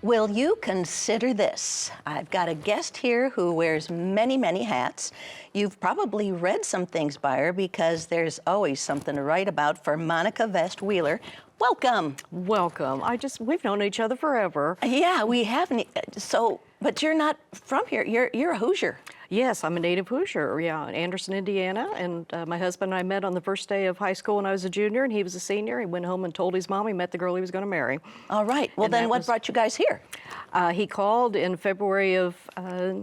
Will you consider this? I've got a guest here who wears many, many hats. You've probably read some things by her because there's always something to write about for Monica Vest Wheeler. Welcome. Welcome. We've known each other forever. Yeah, we haven't. But you're not from here. You're a Hoosier. Yes, I'm a native Hoosier, yeah, in Anderson, Indiana. And my husband and I met on the first day of high school when I was a junior, and he was a senior. He went home and told his mom he met the girl he was going to marry. All right. Well, then what brought you guys here? He called in February of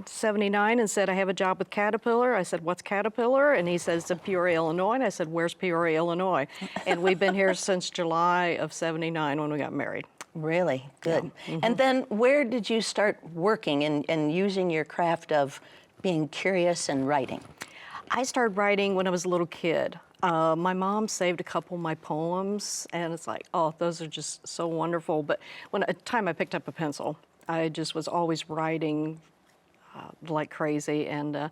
'79 and said, I have a job with Caterpillar. I said, what's Caterpillar? And he says, it's in Peoria, Illinois. And I said, where's Peoria, Illinois? And we've been here since July of '79 when we got married. Really? Good. Yeah. And then where did you start working and using your craft of being curious and writing? I started writing when I was a little kid. My mom saved a couple of my poems, and it's like, oh, those are just so wonderful. But at the time I picked up a pencil, I just was always writing like crazy. And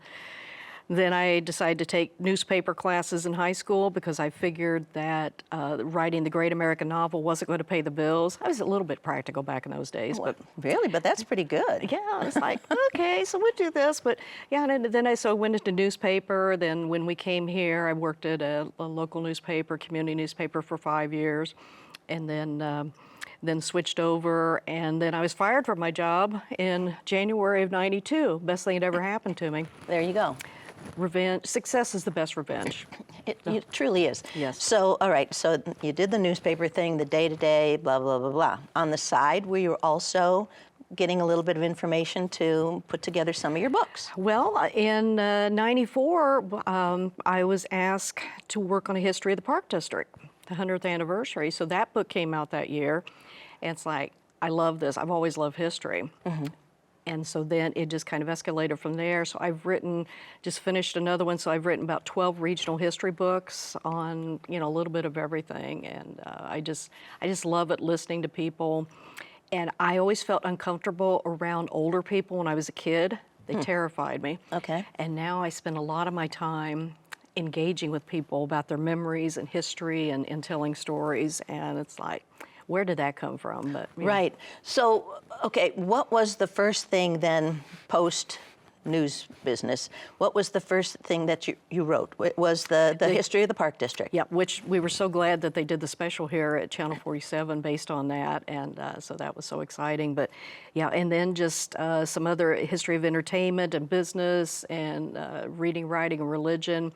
then I decided to take newspaper classes in high school because I figured that writing the great American novel wasn't going to pay the bills. I was a little bit practical back in those days. But really? But that's pretty good. Yeah, it's like, okay, so we'll do this. But yeah, and then I went into newspaper. Then when we came here, I worked at a local newspaper, community newspaper for 5 years. And then switched over, and then I was fired from my job in January of '92. Best thing that ever happened to me. There you go. Revenge. Success is the best revenge. It truly is. Yes. So, all right, so you did the newspaper thing, the day-to-day, blah, blah, blah, blah. On the side, were you also getting a little bit of information to put together some of your books? Well, in '94, I was asked to work on a history of the Park District, the 100th anniversary. So that book came out that year, and it's like, I love this. I've always loved history. Mm-hmm. And so then it just kind of escalated from there. So I've just finished another one. So I've written about 12 regional history books on, a little bit of everything. And I just love it, listening to people. And I always felt uncomfortable around older people when I was a kid. They terrified me. Okay. And now I spend a lot of my time engaging with people about their memories and history and telling stories. And it's like, where did that come from? But right. So, okay, what was the first thing then post news business? What was the first thing that you wrote? It was the history of the Park District. Yeah, which we were so glad that they did the special here at Channel 47 based on that, and so that was so exciting. But yeah, and then just some other history of entertainment and business and reading, writing, and religion.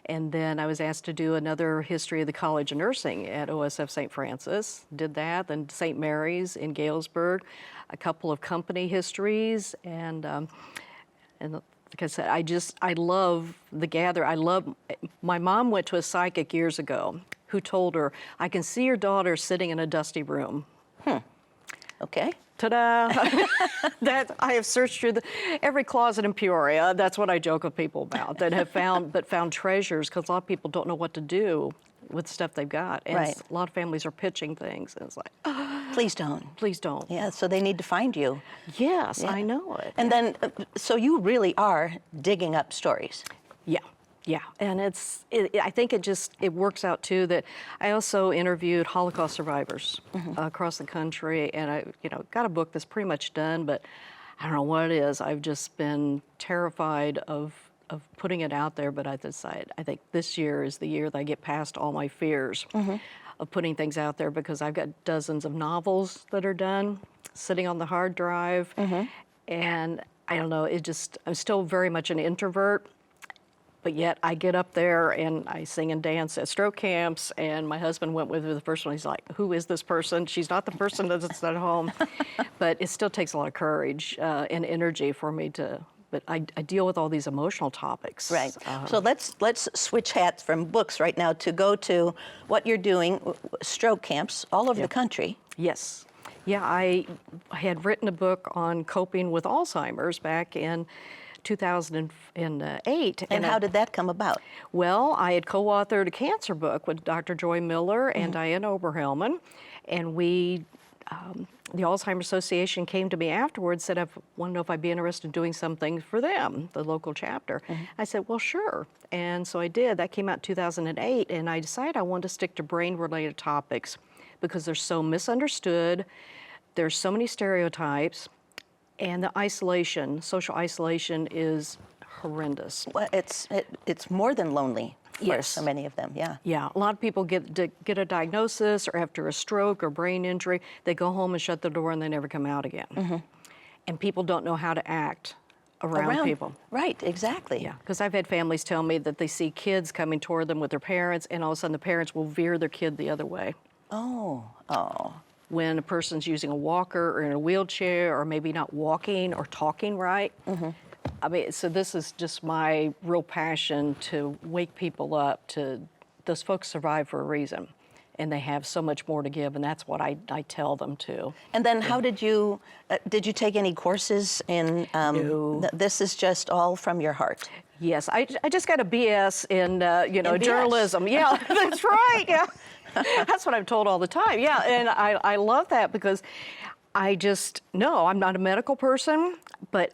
And then I was asked to do another history of the College of Nursing at OSF St. Francis. Did that. Then St. Mary's in Galesburg, a couple of company histories, and like I said, I love the my mom went to a psychic years ago who told her, I can see your daughter sitting in a dusty room. Okay. Ta-da! That I have searched through every closet in Peoria. That's what I joke with people about, that have found treasures, because a lot of people don't know what to do with stuff they've got. And right. A lot of families are pitching things, and it's like, please don't. Please don't. Yeah, so they need to find you. Yes, yeah. I know it. And then, so you really are digging up stories. Yeah. Yeah, and I think it works out too that I also interviewed Holocaust survivors across the country, and I got a book that's pretty much done, but I don't know what it is. I've just been terrified of putting it out there, but I decided I think this year is the year that I get past all my fears of putting things out there, because I've got dozens of novels that are done sitting on the hard drive, and I don't know, I'm still very much an introvert. But yet I get up there and I sing and dance at stroke camps, and my husband went with me the first one. He's like, who is this person? She's not the person that's at home. But it still takes a lot of courage and energy for me but I deal with all these emotional topics. Right. So let's switch hats from books right now to go to what you're doing, stroke camps all over the country. Yes. Yeah, I had written a book on coping with Alzheimer's back in 2008. And how did that come about? Well, I had co-authored a cancer book with Dr. Joy Miller and Diane Oberhelman, and the Alzheimer's Association came to me afterwards, said, I want to know if I'd be interested in doing something for them, the local chapter. I said, well, sure. And so I did. That came out in 2008, and I decided I wanted to stick to brain-related topics because they're so misunderstood. there's so many stereotypes, and the isolation, social isolation, is horrendous. Well, it's more than lonely for Yes. so many of them. Yeah. Yeah, a lot of people get a diagnosis, or after a stroke or brain injury, they go home and shut the door and they never come out again. And people don't know how to act around people. Right. Exactly. Yeah, because I've had families tell me that they see kids coming toward them with their parents, and all of a sudden the parents will veer their kid the other way. Oh. Oh. When a person's using a walker or in a wheelchair, or maybe not walking or talking right. I mean, so this is just my real passion to wake people up to those folks survive for a reason, and they have so much more to give, and that's what I tell them too. And then how did you take any courses in, No. This is just all from your heart? Yes, I just got a BS in BS. journalism. Yeah, that's right. Yeah, that's what I'm told all the time. Yeah, and I love that because I just no, I'm not a medical person, but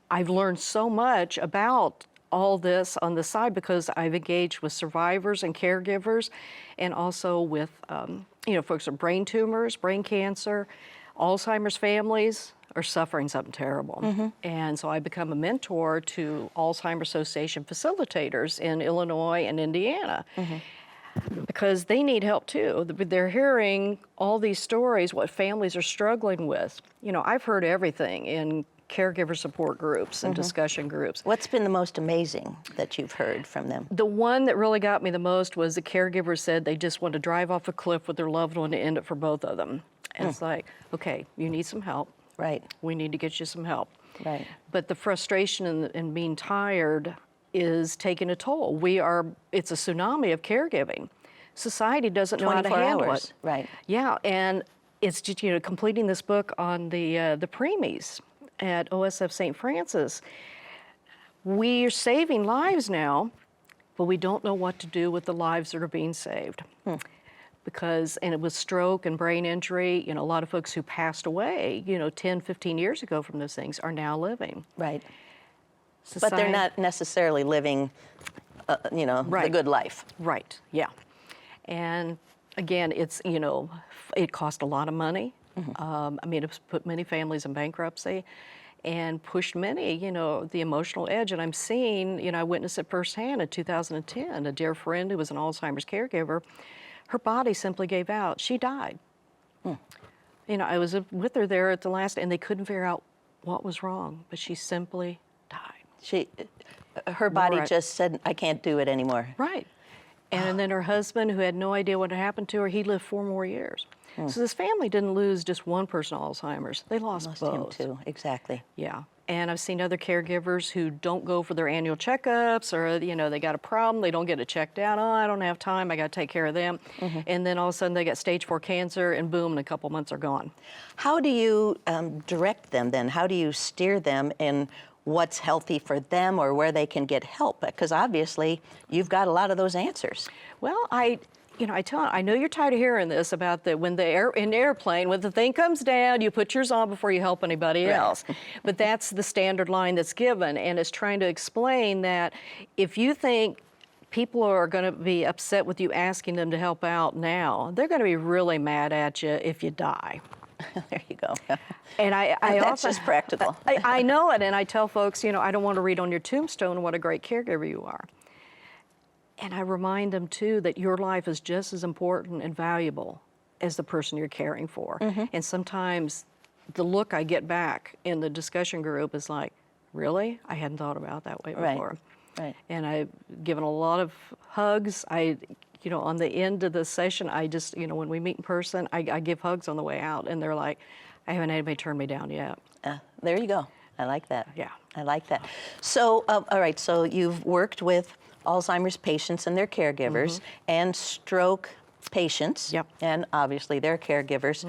I've learned so much about all this on the side because I've engaged with survivors and caregivers, and also with folks with brain tumors, brain cancer, Alzheimer's families are suffering something terrible. And so I become a mentor to Alzheimer's Association facilitators in Illinois and Indiana. Because they need help too. They're hearing all these stories, what families are struggling with. You know, I've heard everything in caregiver support groups and discussion groups. What's been the most amazing that you've heard from them? The one that really got me the most was the caregiver said they just want to drive off a cliff with their loved one to end it for both of them. And it's like, okay, you need some help. Right. We need to get you some help. Right. But the frustration and being tired is taking a toll. It's a tsunami of caregiving. Society doesn't know how to 24 handle hours. it. Right. Yeah, and it's just, completing this book on the preemies at OSF St. Francis. We're saving lives now, but we don't know what to do with the lives that are being saved. And it was stroke and brain injury, a lot of folks who passed away, 10, 15 years ago from those things are now living. Right. But they're not necessarily living, the Right. good life. Right, yeah. And again, it's, it cost a lot of money. It's put many families in bankruptcy and pushed many, the emotional edge. And I'm seeing, I witnessed it firsthand in 2010. A dear friend who was an Alzheimer's caregiver, her body simply gave out. She died. I was with her there at the last, and they couldn't figure out what was wrong, but she simply died. Her body Right. just said, I can't do it anymore. Right. And then her husband, who had no idea what had happened to her, he lived 4 more years. So this family didn't lose just one person to Alzheimer's. They lost Lost him both. too, exactly. Yeah. And I've seen other caregivers who don't go for their annual checkups, or, they got a problem, they don't get it checked out. Oh, I don't have time, I got to take care of them. And then all of a sudden they got stage 4 cancer, and boom, in a couple months are gone. How do you direct them then? How do you steer them in what's healthy for them or where they can get help? Because obviously you've got a lot of those answers. Well, I tell them, I know you're tired of hearing this about when in the airplane, when the thing comes down, you put yours on before you help anybody else. But that's the standard line that's given, and it's trying to explain that if you think people are going to be upset with you asking them to help out now, they're going to be really mad at you if you die. There you go. And I That's also, just practical. I know it, and I tell folks, I don't want to read on your tombstone what a great caregiver you are. And I remind them, too, that your life is just as important and valuable as the person you're caring for. And sometimes the look I get back in the discussion group is like, really? I hadn't thought about it that way before. Right. And I've given a lot of hugs. On the end of the session, I just, when we meet in person, I give hugs on the way out. And they're like, I haven't had anybody turn me down yet. There you go. I like that. Yeah. I like that. So, all right, so you've worked with Alzheimer's patients and their caregivers and stroke patients Yep. and obviously their caregivers.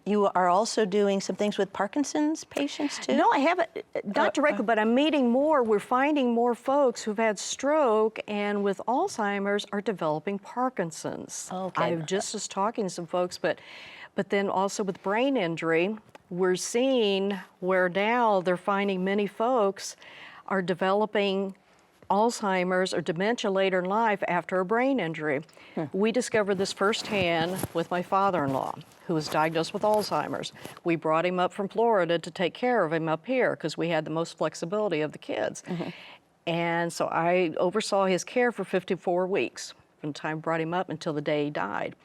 You are also doing some things with Parkinson's patients too? No, I haven't, not directly, but I'm meeting more. We're finding more folks who've had stroke and with Alzheimer's are developing Parkinson's. Okay. I just was talking to some folks, but then also with brain injury, we're seeing where now they're finding many folks are developing Alzheimer's or dementia later in life after a brain injury. We discovered this firsthand with my father-in-law, who was diagnosed with Alzheimer's. We brought him up from Florida to take care of him up here because we had the most flexibility of the kids. And so I oversaw his care for 54 weeks from the time I brought him up until the day he died.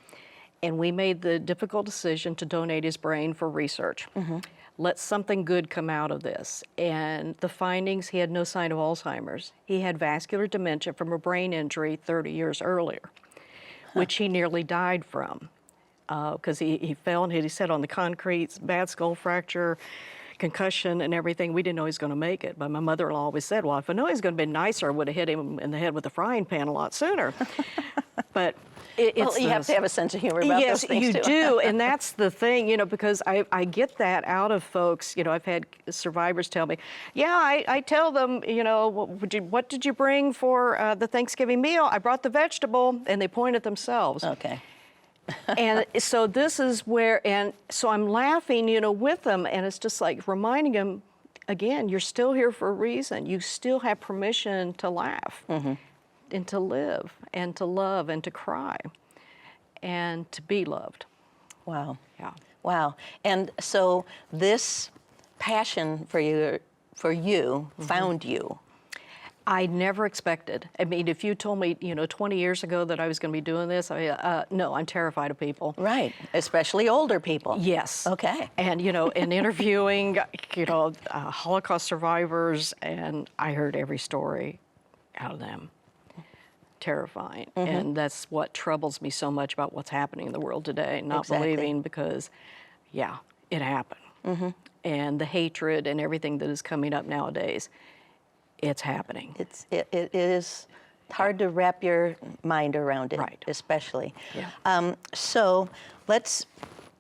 And we made the difficult decision to donate his brain for research. Let something good come out of this. And the findings, he had no sign of Alzheimer's. He had vascular dementia from a brain injury 30 years earlier, which he nearly died from. Because he fell and hit his head on the concrete, bad skull fracture, concussion and everything. We didn't know he was going to make it. But my mother-in-law always said, well, if I know he's going to be nicer, I would have hit him in the head with a frying pan a lot sooner. But Well, you have to have a sense of humor about those things, yes, you too. do, and that's the thing, you know, because I get that out of folks. You know, I've had survivors tell me, yeah, I tell them, you know, what did you bring for the Thanksgiving meal? I brought the vegetable, and they point at themselves. Okay. And so this is where, and so I'm laughing, you know, with them, and it's just like reminding them, again, you're still here for a reason. You still have permission to laugh. And to live, and to love, and to cry, and to be loved. Wow. Yeah. Wow. And so this passion for you found you. I never expected. I mean, if you told me, you know, 20 years ago that I was going to be doing this, no, I'm terrified of people. Right. Especially older people. Yes. Okay. And, you know, in interviewing, you know, Holocaust survivors, and I heard every story out of them. Terrifying. And that's what troubles me so much about what's happening in the world today. Not Exactly. believing because, yeah, it happened. And the hatred and everything that is coming up nowadays, it's happening. It is hard to wrap your mind around it, Right. especially. Yeah. So let's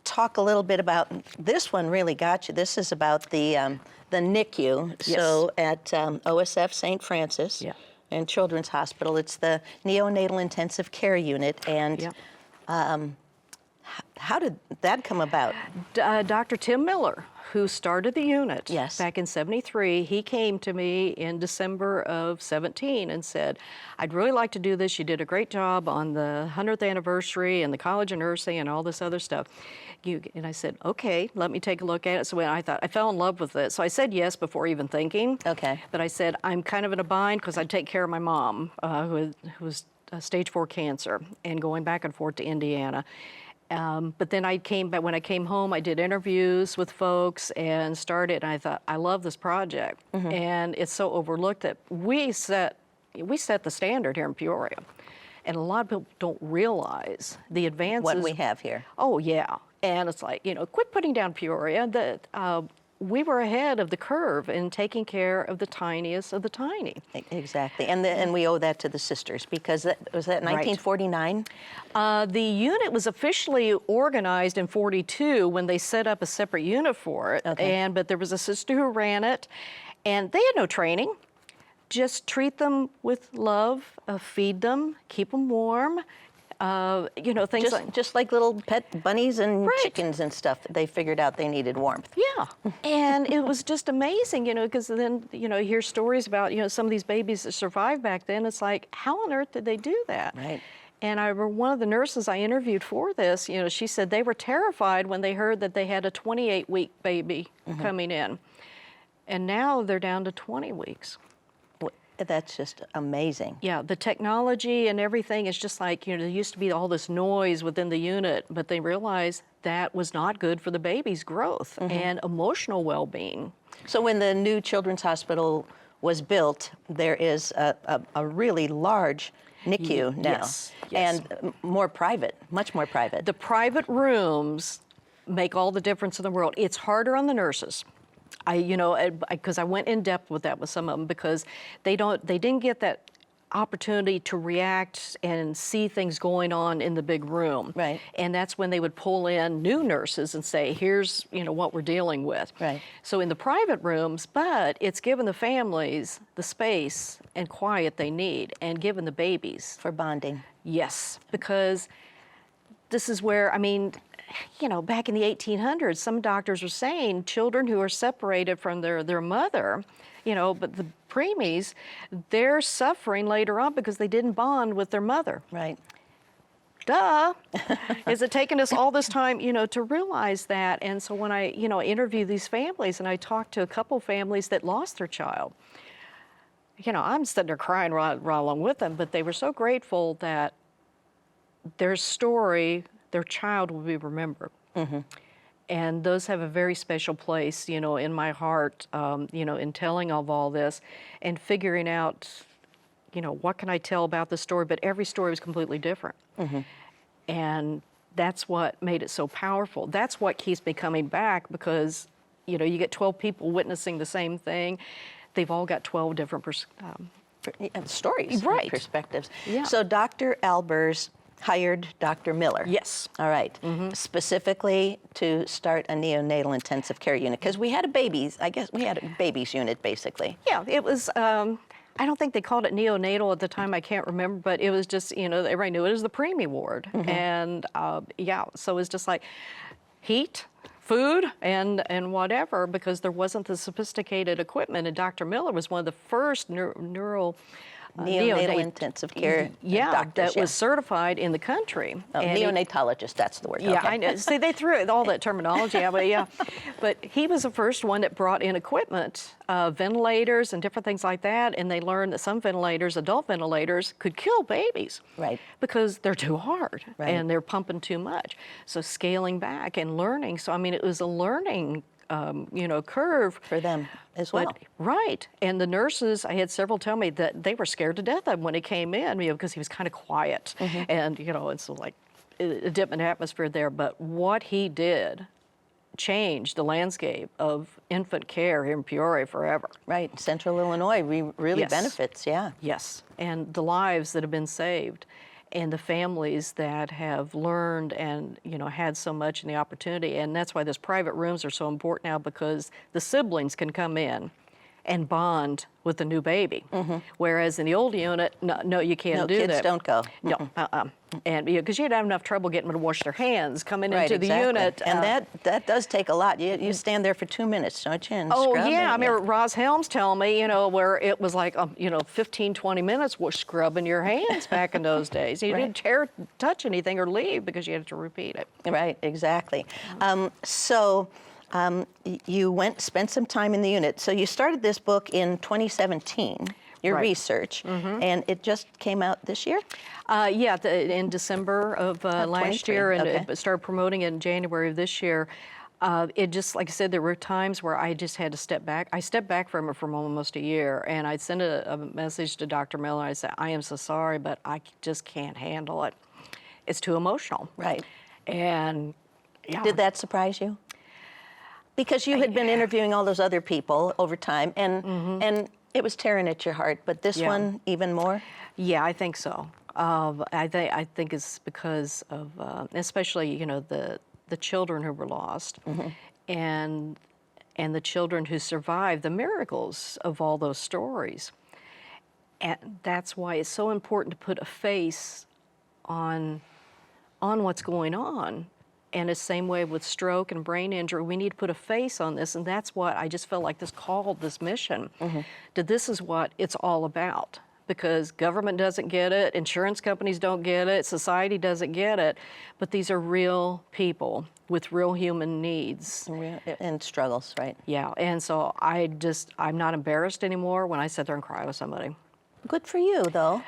talk a little bit about, this one really got you. This is about the NICU. Yes. So at OSF St. Francis. Yeah. And Children's Hospital. It's the neonatal intensive care unit. And Yeah. how did that come about? Dr. Tim Miller, who started the unit Yes. back in '73, he came to me in December of '17 and said, I'd really like to do this. You did a great job on the 100th anniversary and the College of Nursing and all this other stuff. And I said, okay, let me take a look at it. So when I fell in love with it. So I said yes before even thinking. Okay. But I said, I'm kind of in a bind because I take care of my mom, who was stage 4 cancer, and going back and forth to Indiana. But then when I came home, I did interviews with folks and started, and I thought, I love this project. And it's so overlooked that we set the standard here in Peoria. And a lot of people don't realize the advances. What we have here. Oh, yeah. And it's like, you know, quit putting down Peoria. That we were ahead of the curve in taking care of the tiniest of the tiny. Exactly. And we owe that to the sisters, because was that 1949? The unit was officially organized in '42 when they set up a separate unit for it. Okay. But there was a sister who ran it, and they had no training. Just treat them with love, feed them, keep them warm, you know, things like. Just like little pet bunnies and Right. chickens and stuff. They figured out they needed warmth. Yeah, and it was just amazing, you know, because then, you know, you hear stories about, you know, some of these babies that survived back then. It's like, how on earth did they do that? Right. And I remember one of the nurses I interviewed for this, you know, she said they were terrified when they heard that they had a 28-week baby coming in. And now they're down to 20 weeks. That's just amazing. Yeah, the technology and everything is just like, you know, there used to be all this noise within the unit, but they realized that was not good for the baby's growth and emotional well-being. So when the new Children's Hospital was built, there is a really large NICU now. Yes, yes. And more private, much more private. The private rooms make all the difference in the world. It's harder on the nurses. Because I went in depth with that with some of them, because they didn't get that opportunity to react and see things going on in the big room. Right. And that's when they would pull in new nurses and say, here's, you know, what we're dealing with. Right. So in the private rooms, but it's given the families the space and quiet they need, and given the babies. For bonding. Yes, because this is where, I mean, you know, back in the 1800s, some doctors were saying children who are separated from their mother, you know, but the preemies, they're suffering later on because they didn't bond with their mother. Right. Duh. Is it taking us all this time, to realize that? And so when I, interview these families and I talk to a couple families that lost their child, I'm sitting there crying right along with them, but they were so grateful that their story, their child will be remembered. And those have a very special place, in my heart, in telling of all this and figuring out, what can I tell about the story? But every story was completely different. And that's what made it so powerful. That's what keeps me coming back because, you get 12 people witnessing the same thing. They've all got 12 different stories, Right. and perspectives. Yeah. So Dr. Albers hired Dr. Miller. Yes. All right. Specifically to start a neonatal intensive care unit because we had a babies unit basically. Yeah, it was, I don't think they called it neonatal at the time, I can't remember, but it was just, everybody knew it as the preemie ward. And so it was just like heat, food, and whatever, because there wasn't the sophisticated equipment. And Dr. Miller was one of the first neonatal Intensive care doctors. that was certified in the country. Oh, And neonatologist, that's the word. Yeah, okay. I know. See, they threw all that terminology out, but yeah. But he was the first one that brought in equipment, ventilators and different things like that, and they learned that some ventilators, adult ventilators, could kill babies. Right. Because they're too hard Right. and they're pumping too much. So scaling back and learning. So, I mean, it was a learning, curve. For them as well. Right. And the nurses, I had several tell me that they were scared to death of him when he came in, because he was kind of quiet. And, and so like a different atmosphere there. But what he did changed the landscape of infant care here in Peoria forever. Right. Central Illinois really Yes. benefits, yeah. Yes. And the lives that have been saved and the families that have learned and, had so much in the opportunity. And that's why those private rooms are so important now, because the siblings can come in and bond with the new baby. Whereas in the old unit, no, you can't No, do that. kids don't go. No, And because you'd have enough trouble getting them to wash their hands coming Right, into the exactly. unit. And that does take a lot. You stand there for 2 minutes, don't you? And Oh, scrub yeah. I and- remember Roz Helms telling me, where it was like, 15, 20 minutes was scrubbing your hands back in those days. You Right. didn't touch anything or leave because you had to repeat it. Right, exactly. You spent some time in the unit. So you started this book in 2017, your Right. research, and it just came out this year? In December of last 23, year, and okay. it started promoting it in January of this year. It just, like I said, there were times where I just had to step back. I stepped back from it for almost a year, and I'd send a message to Dr. Miller. I said, I am so sorry, but I just can't handle it. It's too emotional. Right. And yeah. Did that surprise you? Because you had been interviewing all those other people over time, and it was tearing at your heart, but this Yeah. one even more? Yeah, I think so. I think it's because of, especially, the children who were lost, and the children who survived, the miracles of all those stories. And that's why it's so important to put a face on what's going on. And the same way with stroke and brain injury, we need to put a face on this, and that's what I just felt like this mission, that this is what it's all about. Because government doesn't get it, insurance companies don't get it, society doesn't get it, but these are real people with real human needs. And struggles, right? Yeah, and so I'm not embarrassed anymore when I sit there and cry with somebody. Good for you, though.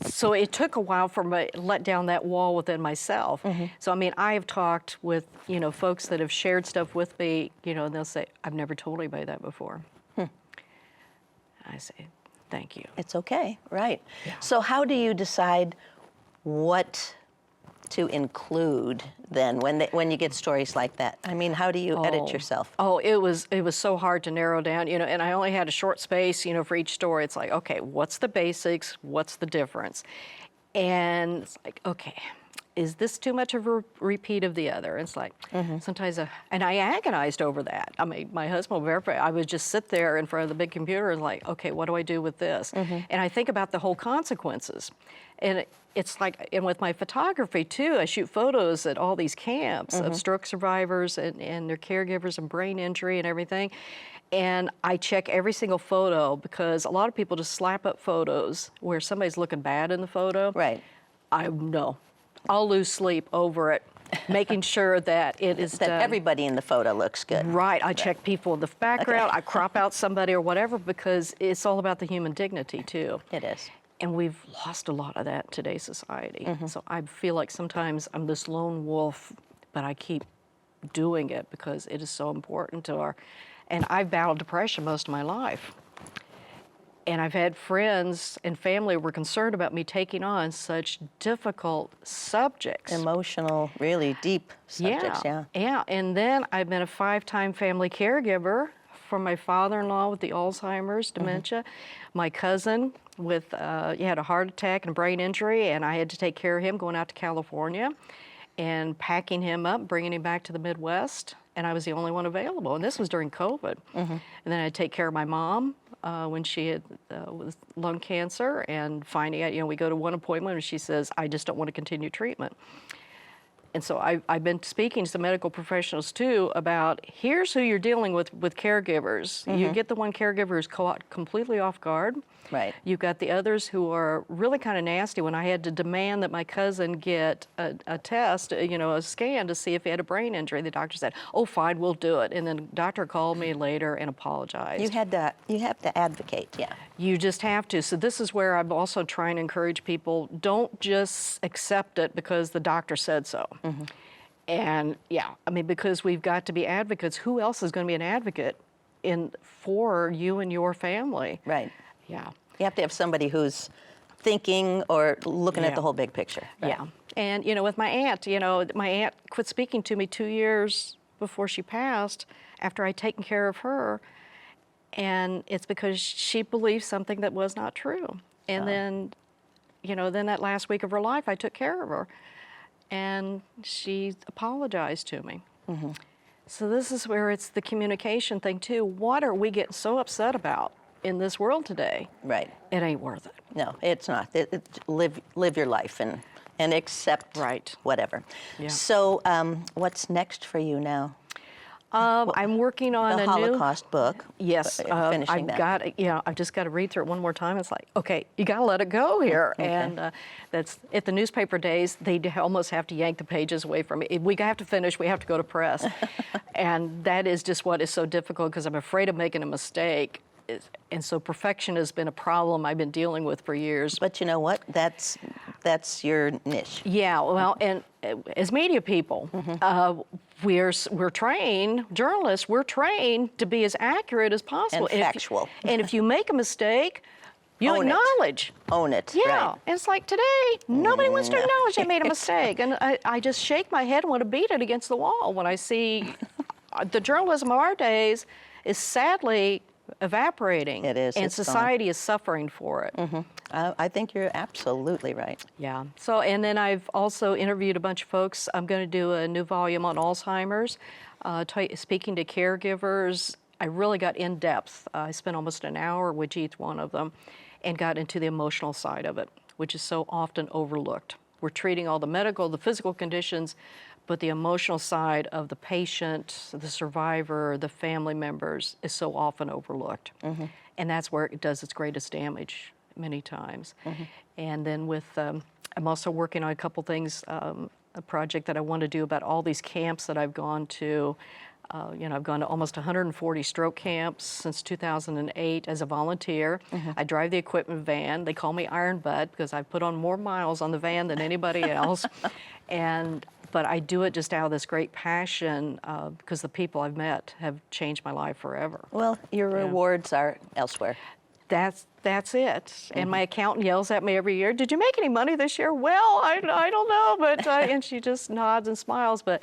So it took a while for me to let down that wall within myself. So, I mean, I have talked with, folks that have shared stuff with me, and they'll say, I've never told anybody that before. I say, thank you. It's okay, right. So how do you decide what to include then when you get stories like that? I mean, how do you edit yourself? Oh, it was so hard to narrow down, and I only had a short space, for each story. It's like, okay, what's the basics? What's the difference? And it's like, okay, is this too much of a repeat of the other? It's like, sometimes, and I agonized over that. I mean, my husband would verify. I would just sit there in front of the big computer and like, okay, what do I do with this? And I think about the whole consequences. And it's like, and with my photography too, I shoot photos at all these camps of stroke survivors and their caregivers and brain injury and everything. And I check every single photo because a lot of people just slap up photos where somebody's looking bad in the photo. Right. I'll lose sleep over it, making sure that it is That done. everybody in the photo looks good. Right, I check people in the background, I crop out somebody or whatever because it's all about the human dignity too. It is. And we've lost a lot of that in today's society. So I feel like sometimes I'm this lone wolf, but I keep doing it because it is so important to our, and I've battled depression most of my life. And I've had friends and family who were concerned about me taking on such difficult subjects. Emotional, really deep subjects, yeah. Yeah, and then I've been a 5-time family caregiver for my father-in-law with the Alzheimer's, dementia, my cousin with, he had a heart attack and a brain injury, and I had to take care of him going out to California and packing him up, bringing him back to the Midwest, and I was the only one available, and this was during COVID. And then I'd take care of my mom when she had with lung cancer, and finding out, we go to one appointment and she says, I just don't want to continue treatment. And so I've been speaking to some medical professionals too about here's who you're dealing with caregivers. You get the one caregiver who's caught completely off guard. Right. You've got the others who are really kind of nasty. When I had to demand that my cousin get a test, a scan to see if he had a brain injury, the doctor said, oh, fine, we'll do it. And then the doctor called me later and apologized. You have to advocate, yeah. You just have to. So this is where I'm also trying to encourage people, don't just accept it because the doctor said so. And yeah, because we've got to be advocates. Who else is going to be an advocate for you and your family? Right. Yeah. You have to have somebody who's thinking or looking at the whole big picture. Right? Yeah. And, with my aunt, my aunt quit speaking to me 2 years before she passed after I'd taken care of her. And it's because she believed something that was not true. And then, then that last week of her life, I took care of her. And she apologized to me. So this is where it's the communication thing too. What are we getting so upset about in this world today? Right. It ain't worth it. No, it's not. Live your life and accept whatever. Yeah. So what's next for you now? I'm working on the a new Holocaust book. Yes, finishing that. I've just got to read through it one more time. It's like, okay, you got to let it go here. Okay. And that's at the newspaper days. They almost have to yank the pages away from me. We have to finish. We have to go to press, and that is just what is so difficult because I'm afraid of making a mistake. And so perfection has been a problem I've been dealing with for years. But you know what? That's your niche. Yeah, well, and as media people, we're trained, journalists, we're trained to be as accurate as possible. And factual. And if you make a mistake, you Own it. acknowledge. Own it. Yeah, Right. and it's like today, nobody wants to acknowledge they made a mistake. And I just shake my head and want to beat it against the wall when I see the journalism of our days is sadly evaporating. It is. And It's gone. society is suffering for it. I think you're absolutely right. Yeah. So, and then I've also interviewed a bunch of folks. I'm going to do a new volume on Alzheimer's, speaking to caregivers. I really got in depth. I spent almost an hour with each one of them and got into the emotional side of it, which is so often overlooked. We're treating all the medical, the physical conditions, but the emotional side of the patient, the survivor, the family members is so often overlooked. And that's where it does its greatest damage many times. And then with, I'm also working on a couple things, a project that I want to do about all these camps that I've gone to. I've gone to almost 140 stroke camps since 2008 as a volunteer. I drive the equipment van. They call me Iron Butt because I've put on more miles on the van than anybody else. But I do it just out of this great passion because the people I've met have changed my life forever. Well, your rewards are elsewhere. That's it. And my accountant yells at me every year, did you make any money this year? Well, I don't know, but, and she just nods and smiles. But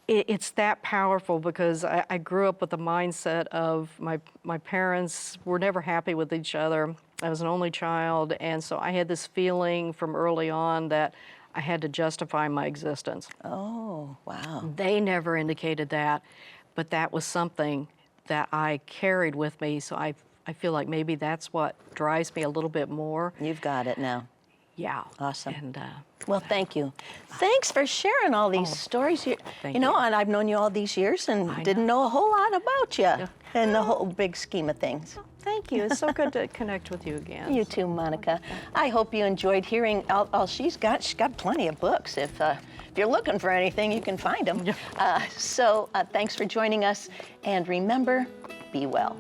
it's that powerful because I grew up with the mindset of my parents were never happy with each other. I was an only child, and so I had this feeling from early on that I had to justify my existence. Oh, wow. They never indicated that, but that was something that I carried with me, so I feel like maybe that's what drives me a little bit more. You've got it now. Yeah. Awesome. And Well, thank you. Thanks for sharing all these stories. thank You know, you. and I've known you all these years and I didn't know a whole lot about you in the whole big scheme of things. Thank you. It's so good to connect with you again. You too, Monica. I hope you enjoyed hearing all she's got. She's got plenty of books. If you're looking for anything, you can find them. So thanks for joining us. And remember, be well.